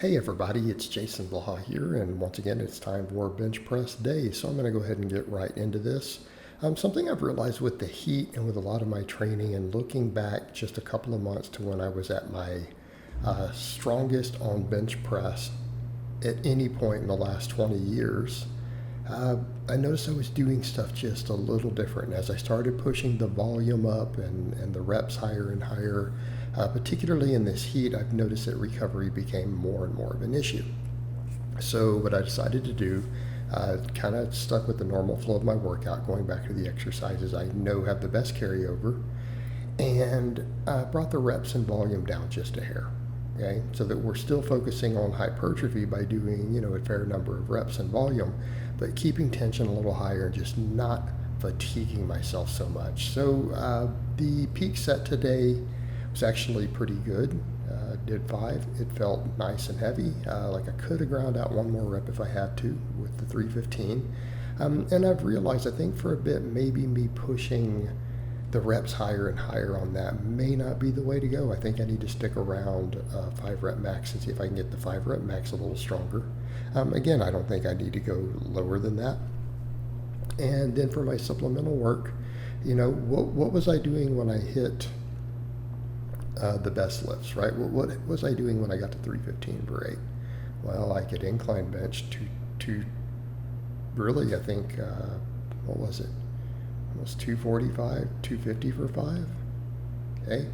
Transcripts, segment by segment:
Hey everybody, it's Jason Blaha here, and once again it's time for bench press day, so I'm going to go ahead and get right into this. Something I've realized with the heat and with a lot of my training and looking back just a couple of months to when I was at my strongest on bench press at any point in the last 20 years, I noticed I was doing stuff just a little different. As I started pushing the volume up and the reps higher and higher, particularly in this heat, I've noticed that recovery became more and more of an issue. So what I decided to do, kind of stuck with the normal flow of my workout, going back to the exercises I know have the best carryover, and brought the reps and volume down just a hair. Okay, so that we're still focusing on hypertrophy by doing, a fair number of reps and volume, but keeping tension a little higher and just not fatiguing myself so much. So the peak set today was actually pretty good. Did 5. It felt nice and heavy, like I could have ground out one more rep if I had to with the 315. And I've realized, I think for a bit, maybe me pushing the reps higher and higher on that may not be the way to go. I think I need to stick around 5 rep max and see if I can get the 5 rep max a little stronger. Again, I don't think I need to go lower than that. And then for my supplemental work, what was I doing when I hit the best lifts, right? What was I doing when I got to 315 per 8? Well, I could incline bench to really, I think, what was it? Almost 245, 250 for 5. Okay.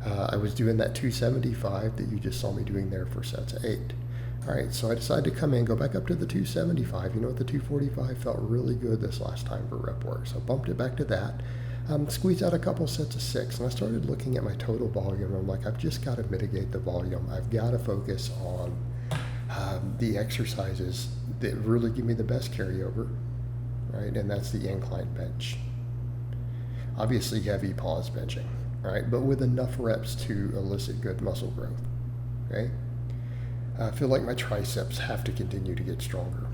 I was doing that 275 that you just saw me doing there for sets of 8. All right, so I decided to come in, go back up to the 275. The 245 felt really good this last time for rep work, so I bumped it back to that. Squeezed out a couple sets of 6, and I started looking at my total volume, and I'm like, I've just got to mitigate the volume. I've got to focus on the exercises that really give me the best carryover, right? And that's the incline bench. Obviously heavy pause benching, right? But with enough reps to elicit good muscle growth, okay? I feel like my triceps have to continue to get stronger.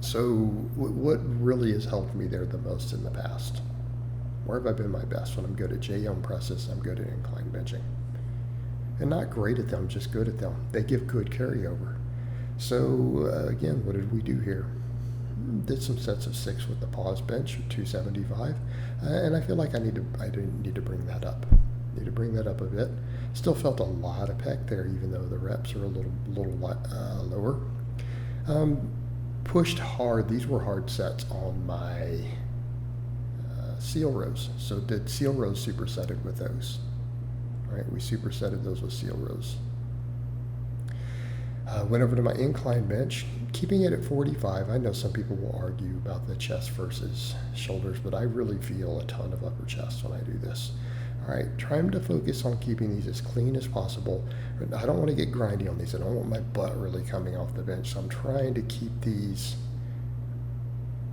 So what really has helped me there the most in the past? Where have I been my best? When I'm good at J-arm presses, I'm good at incline benching. And not great at them, just good at them. They give good carryover. So again, what did we do here? Did some sets of 6 with the pause bench, 275, and I feel like I need to bring that up. Need to bring that up a bit. Still felt a lot of pec there, even though the reps are a little lower. Pushed hard. These were hard sets on my seal rows. So did seal rows supersetted with those. All right, we supersetted those with seal rows. Went over to my incline bench, keeping it at 45. I know some people will argue about the chest versus shoulders, but I really feel a ton of upper chest when I do this. All right, trying to focus on keeping these as clean as possible. I don't want to get grindy on these. I don't want my butt really coming off the bench, so I'm trying to keep these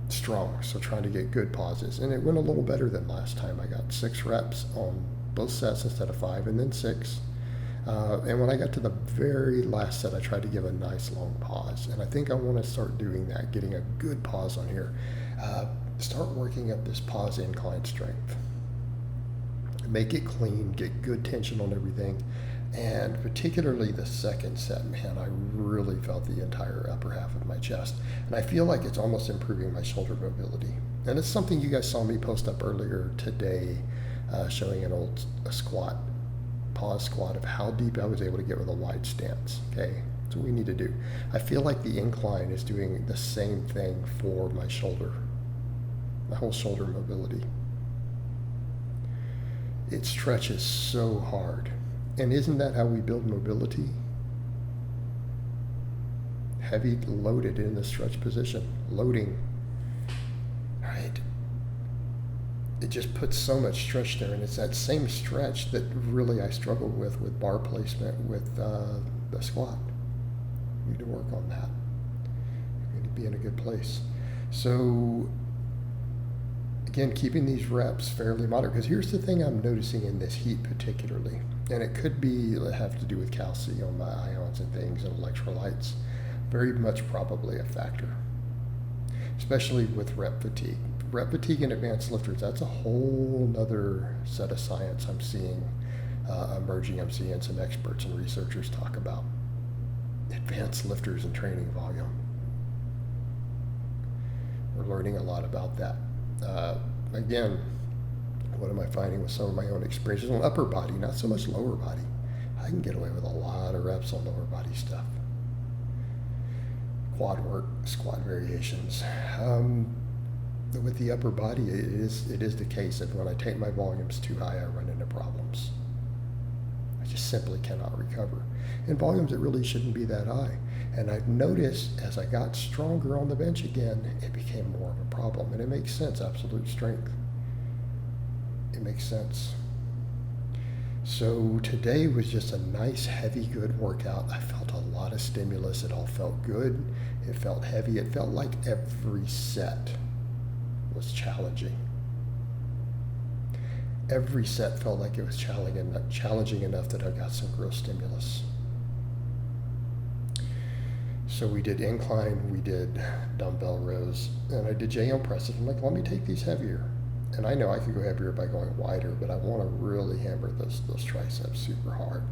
strong, so trying to get good pauses. And it went a little better than last time. I got 6 reps on both sets instead of 5 and then 6. And when I got to the very last set, I tried to give a nice long pause. And I think I want to start doing that, getting a good pause on here. Start working up this pause incline strength. Make it clean, get good tension on everything. And particularly the second set, man, I really felt the entire upper half of my chest. And I feel like it's almost improving my shoulder mobility. And it's something you guys saw me post up earlier today, showing a squat, pause squat, of how deep I was able to get with a wide stance. Okay, that's what we need to do. I feel like the incline is doing the same thing for my shoulder, my whole shoulder mobility. It stretches so hard. And isn't that how we build mobility? Heavy loaded in the stretch position, loading, right? It just puts so much stretch there, and it's that same stretch that really I struggle with bar placement with the squat. We need to work on that. We need to be in a good place. So again, keeping these reps fairly moderate, because here's the thing I'm noticing in this heat particularly, and it could have to do with calcium ions and things and electrolytes, very much probably a factor, especially with rep fatigue. Rep fatigue in advanced lifters, that's a whole nother set of science I'm seeing emerging. I'm seeing some experts and researchers talk about. advanced lifters and training volume. We're learning a lot about that. Again, what am I finding with some of my own experiences on upper body, not so much lower body? I can get away with a lot of reps on lower body stuff. Quad work, squat variations. With the upper body, it is the case that when I take my volumes too high, I run into problems. I just simply cannot recover. In volumes, it really shouldn't be that high. And I've noticed as I got stronger on the bench again, it became more of a problem. And it makes sense, absolute strength. It makes sense. So today was just a nice, heavy, good workout. I felt a lot of stimulus. It all felt good. It felt heavy. It felt like every set was challenging. Every set felt like it was challenging enough that I got some gross stimulus. So we did incline, we did dumbbell rows, and I did JM presses. I'm like, let me take these heavier. And I know I could go heavier by going wider, but I want to really hammer those triceps super hard.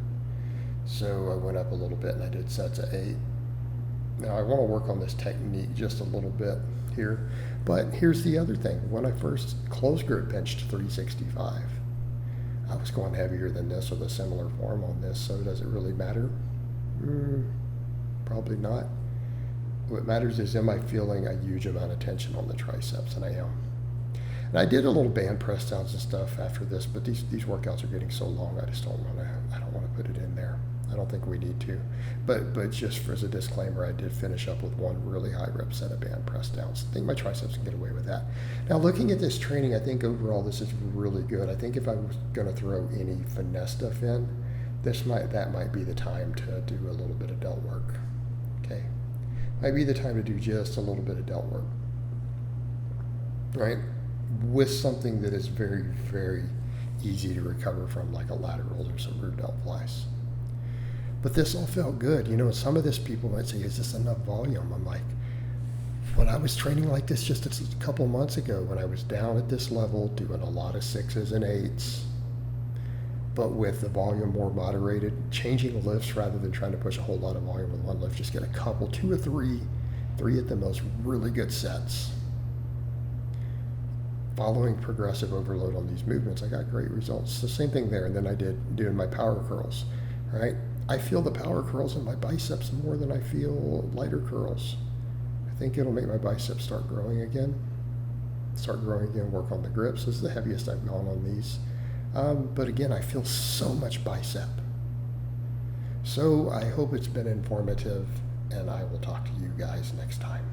So I went up a little bit and I did sets of 8. Now I want to work on this technique just a little bit here. But here's the other thing. When I first closed grip benched 365, I was going heavier than this with a similar form on this. So does it really matter? Probably not. What matters is, am I feeling a huge amount of tension on the triceps? And I am. And I did a little band press downs and stuff after this, but these workouts are getting so long, I don't want to put it in there. I don't think we need to. But just as a disclaimer, I did finish up with one really high rep set of band press downs. I think my triceps can get away with that. Now, looking at this training, I think overall this is really good. I think if I was going to throw any finesse stuff in, that might be the time to do a little bit of delt work. Okay, might be the time to do just a little bit of delt work, right? With something that is very, very easy to recover from, like a lateral or some rear delt flies. But this all felt good. You know, some of this people might say, is this enough volume? I'm like, when I was training like this just a couple months ago, when I was down at this level, doing a lot of 6s and 8s, but with the volume more moderated, changing lifts rather than trying to push a whole lot of volume with one lift, just get a couple, 2 or 3 at the most, really good sets. Following progressive overload on these movements, I got great results. The same thing there, and then I did doing my power curls, right? I feel the power curls in my biceps more than I feel lighter curls. I think it'll make my biceps start growing again, work on the grips. This is the heaviest I've gone on these. But again, I feel so much bicep. So I hope it's been informative, and I will talk to you guys next time.